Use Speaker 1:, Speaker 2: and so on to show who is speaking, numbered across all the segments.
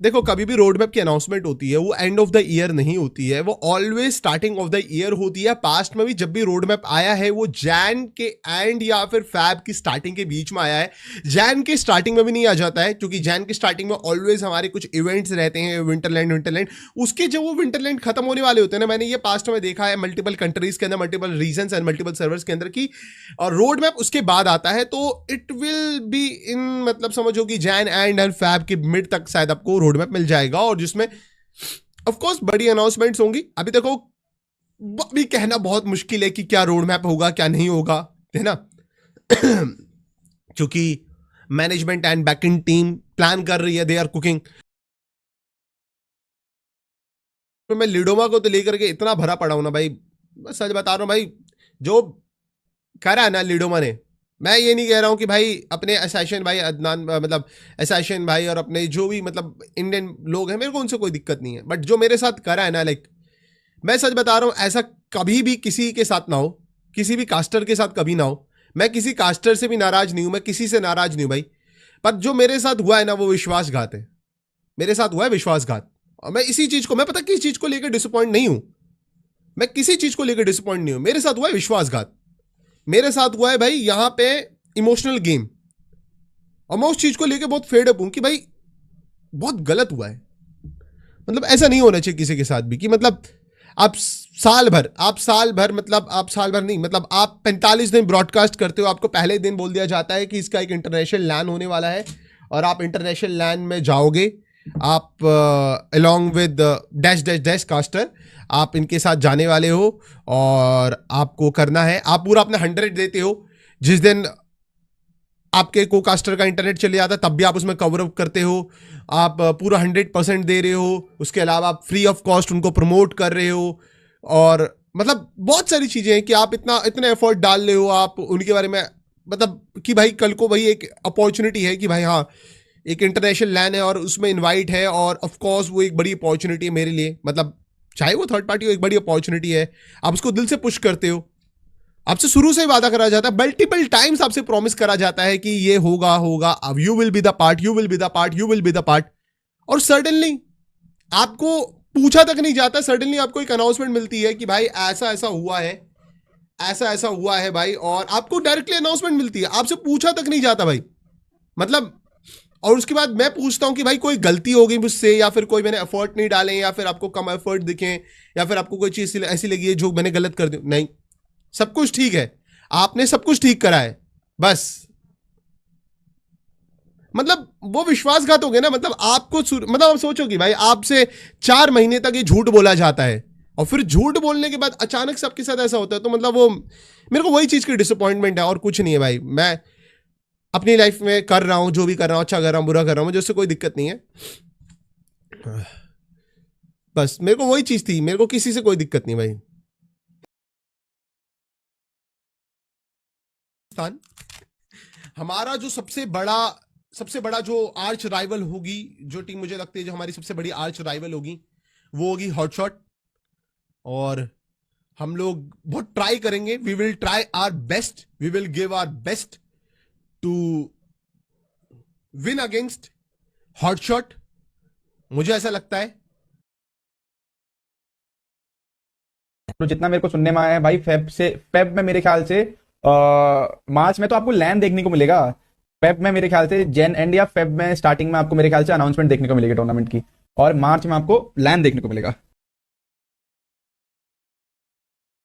Speaker 1: देखो कभी भी रोड मैप की अनाउंसमेंट होती है वो एंड ऑफ द ईयर नहीं होती है, वो always starting of the year होती है। पास्ट में भी जब भी रोड मैप आया है वो जैन के एंड या फिर फैब की स्टार्टिंग के बीच में आया है। जैन के स्टार्टिंग में भी नहीं आ जाता है, क्योंकि जैन के स्टार्टिंग में ऑलवेज हमारे कुछ इवेंट्स रहते हैं, विंटरलैंड। उसके जब वो विंटरलैंड खत्म होने वाले होते हैं ना, मैंने ये पास्ट में देखा है मल्टीपल कंट्रीज के अंदर, multiple regions and multiple servers के अंदर की, और रोड मैप उसके बाद आता है। तो इट विल बी इन, मतलब समझो कि जैन एंड फैब के मिड तक शायद आपको रोड मैप मिल जाएगा, और जिसमें ऑफ कोर्स बड़ी अनाउंसमेंट्स होंगी। अभी देखो अभी कहना बहुत मुश्किल है कि क्या रोड मैप होगा क्या नहीं होगा, है ना। क्योंकि management and backend team plan कर रही है, दे आर कुकिंग। मैं लिडोमा को तो लेकर के इतना भरा पड़ा हूं ना भाई, मैं सच बता रहा हूं भाई, जो करा है ना लिडोमा ने, मैं ये नहीं कह रहा हूँ कि भाई अपने असैशन भाई अदनान, मतलब असैशन भाई और अपने जो भी मतलब इंडियन लोग हैं, मेरे को उनसे कोई दिक्कत नहीं है, बट जो मेरे साथ करा है ना, लाइक मैं सच बता रहा हूँ, ऐसा कभी भी किसी के साथ ना हो, किसी भी कास्टर के साथ कभी ना हो। मैं किसी कास्टर से भी नाराज नहीं हूं, मैं किसी से नाराज नहीं हूं भाई, पर जो मेरे साथ हुआ है ना वो विश्वासघात है, मेरे साथ हुआ है विश्वासघात। और मैं इसी चीज को, मैं पता किस चीज को लेकर डिसअपॉइंट नहीं हूं, मैं किसी चीज को लेकर डिसअपॉइंट नहीं हूं, मेरे साथ हुआ है विश्वासघात, मेरे साथ हुआ है भाई यहां पे इमोशनल गेम, और मैं उस चीज को लेकर बहुत फेड अप हूं कि भाई बहुत गलत हुआ है। मतलब ऐसा नहीं होना चाहिए किसी के साथ भी कि मतलब आप साल भर मतलब आप साल भर नहीं, मतलब आप 45 दिन ब्रॉडकास्ट करते हो, आपको पहले दिन बोल दिया जाता है कि इसका एक इंटरनेशनल लैन होने वाला है, और आप इंटरनेशनल लैन में जाओगे, आप along with dash dash dash caster, आप इनके साथ जाने वाले हो, और आपको करना है, आप पूरा अपना 100 देते हो। जिस दिन आपके को कास्टर का इंटरनेट चले जाता है तब भी आप उसमें कवर अप करते हो, आप पूरा 100% दे रहे हो, उसके अलावा आप फ्री ऑफ कॉस्ट उनको प्रमोट कर रहे हो, और मतलब बहुत सारी चीज़ें हैं कि आप इतना एफर्ट डाल रहे हो आप उनके बारे में, मतलब कि भाई कल को भाई एक अपॉर्चुनिटी है कि भाई हाँ एक इंटरनेशनल लैन है और उसमें इन्वाइट है, और ऑफकोर्स वो एक बड़ी अपॉर्चुनिटी है मेरे लिए, मतलब चाहे वो थर्ड पार्टी हो, एक बड़ी अपॉर्चुनिटी है, आप उसको दिल से पुश करते हो, आपसे शुरू से ही वादा करा जाता है, मल्टीपल टाइम्स आपसे प्रॉमिस करा जाता है कि ये होगा, अब you will be the part, you will be the part, you will be the part, और सडनली आपको पूछा तक नहीं जाता, सडनली आपको एक अनाउंसमेंट मिलती है कि भाई ऐसा ऐसा हुआ है, ऐसा ऐसा हुआ है भाई, और आपको डायरेक्टली अनाउंसमेंट मिलती है, आपसे पूछा तक नहीं जाता भाई, मतलब। और उसके बाद मैं पूछता हूं कि भाई कोई गलती हो गई मुझसे, या फिर कोई मैंने एफर्ट नहीं डाले, या फिर आपको कम एफर्ट दिखे, या फिर आपको कोई चीज ऐसी लगी है जो मैंने गलत कर दी, नहीं, सब कुछ ठीक है, आपने सब कुछ ठीक करा है, बस मतलब वो विश्वासघात हो गया ना। मतलब आपको मतलब आप सोचो कि भाई आपसे 4 महीने तक ये झूठ बोला जाता है, और फिर झूठ बोलने के बाद अचानक से आपके साथ ऐसा होता है, तो मतलब वो मेरे को वही चीज की डिसअपॉइंटमेंट है, और कुछ नहीं है भाई। मैं अपनी लाइफ में कर रहा हूं, जो भी कर रहा हूं, अच्छा कर रहा हूं, बुरा कर रहा हूं, मुझे उससे कोई दिक्कत नहीं है, बस मेरे को वही चीज थी, मेरे को किसी से कोई दिक्कत नहीं भाई। हमारा जो सबसे बड़ा जो आर्च राइवल होगी, जो टीम मुझे लगती है जो हमारी सबसे बड़ी आर्च राइवल होगी, वो होगी हॉटशॉट, और हम लोग बहुत ट्राई करेंगे, we will try our best, we will give our best to win against hotshot, मुझे ऐसा लगता है।
Speaker 2: तो जितना मेरे को सुनने में आया है भाई, फेब में मेरे ख्याल से मार्च में तो आपको लैंड देखने को मिलेगा, फेब में मेरे ख्याल से जैन एंड या फेब में स्टार्टिंग में आपको मेरे ख्याल से अनाउंसमेंट देखने को मिलेगी टूर्नामेंट की, और मार्च में आपको लैंड देखने को मिलेगा।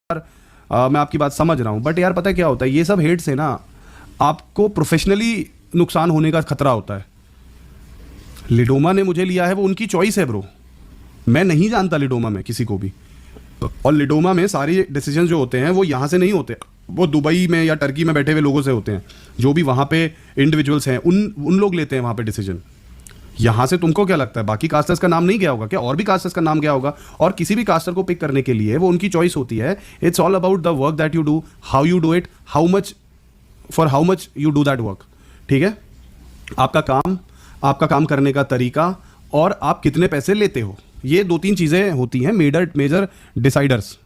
Speaker 3: मैं आपकी बात समझ रहा हूं, बट यार पता है क्या होता है, ये सब हेट से ना आपको प्रोफेशनली नुकसान होने का खतरा होता है। लिडोमा ने मुझे लिया है, वो उनकी चॉइस है ब्रो, मैं नहीं जानता लिडोमा में किसी को भी, और लिडोमा में सारे डिसीजन जो होते हैं वो यहाँ से नहीं होते, वो दुबई में या टर्की में बैठे हुए लोगों से होते हैं, जो भी वहाँ पे इंडिविजुअल्स हैं उन लोग लेते हैं वहाँ पे डिसीजन। यहाँ से तुमको क्या लगता है बाकी कास्टर्स का नाम नहीं गया होगा क्या? और भी कास्टर्स का नाम गया होगा, और किसी भी कास्टर को पिक करने के लिए वो उनकी चॉइस होती है। It's all about the work that you do, how you do it, how much you do that work. ठीक है, आपका काम करने का तरीका, और आप कितने पैसे लेते हो, ये 2-3 चीज़ें होती हैं मेजर डिसाइडर्स।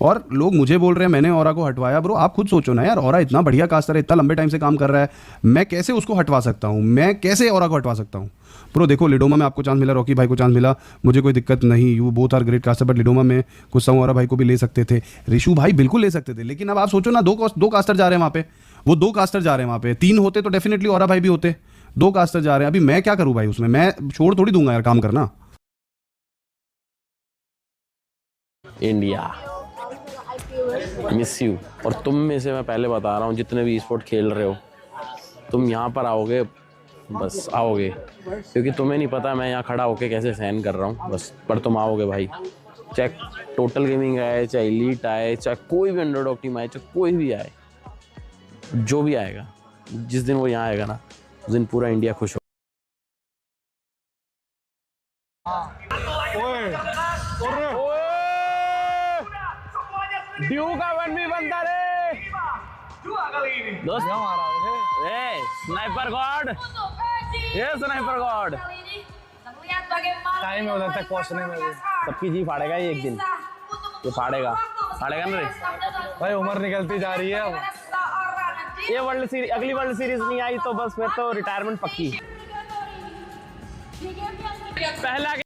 Speaker 3: और लोग मुझे बोल रहे हैं मैंने ऑरा को हटवाया। ब्रो आप खुद सोचो ना यार, ऑरा इतना बढ़िया कास्टर है, इतना लंबे टाइम से काम कर रहा है, मैं कैसे उसको हटवा सकता हूँ? मैं कैसे ऑरा को हटवा सकता हूँ? ब्रो देखो, लिडोमा में आपको चांस मिला, रॉकी भाई को चांस मिला, मुझे कोई दिक्कत नहीं, you both are great caster, but लिडोमा में कुछ समय ऑरा भाई को भी ले सकते थे, ऋषु भाई बिल्कुल ले सकते थे। लेकिन अब आप सोचो ना, दो कास्टर जा रहे हैं वहाँ पे, वो 2 कास्टर जा रहे हैं वहाँ पे, 3 होते तो डेफिनेटली ऑरा भाई भी होते, 2 कास्टर जा रहे हैं। अभी मैं क्या करूँ भाई उसमें? मैं छोड़ थोड़ी दूंगा यार काम करना।
Speaker 4: India miss you. और तुम में से मैं पहले बता रहा हूँ, जितने भी स्पोर्ट खेल रहे हो, तुम यहाँ पर आओगे, बस आओगे, क्योंकि तुम्हें नहीं पता मैं यहाँ खड़ा होके कैसे सहन कर रहा हूँ, बस। पर तुम आओगे भाई, चाहे टोटल गेमिंग आए, चाहे एलीट आए, चाहे कोई भी अंडरडॉग टीम आए, चाहे कोई भी आए, जो भी आएगा, जिस दिन वो यहाँ आएगा ना, उस दिन पूरा इंडिया खुश हो। ड्यू का 1v1 था रे दोस्त, स्नाइपर गॉड, ये स्नाइपर गॉड।
Speaker 5: टाइम है उधर तक पहुंचने में भी।
Speaker 4: सबकी जी फाड़ेगा ये एक दिन, ये फाड़ेगा ना रे
Speaker 5: भाई उम्र निकलती जा रही है अब।
Speaker 4: ये वर्ल्ड सीरीज, अगली वर्ल्ड सीरीज नहीं आई तो बस फिर तो रिटायरमेंट पक्की। पहला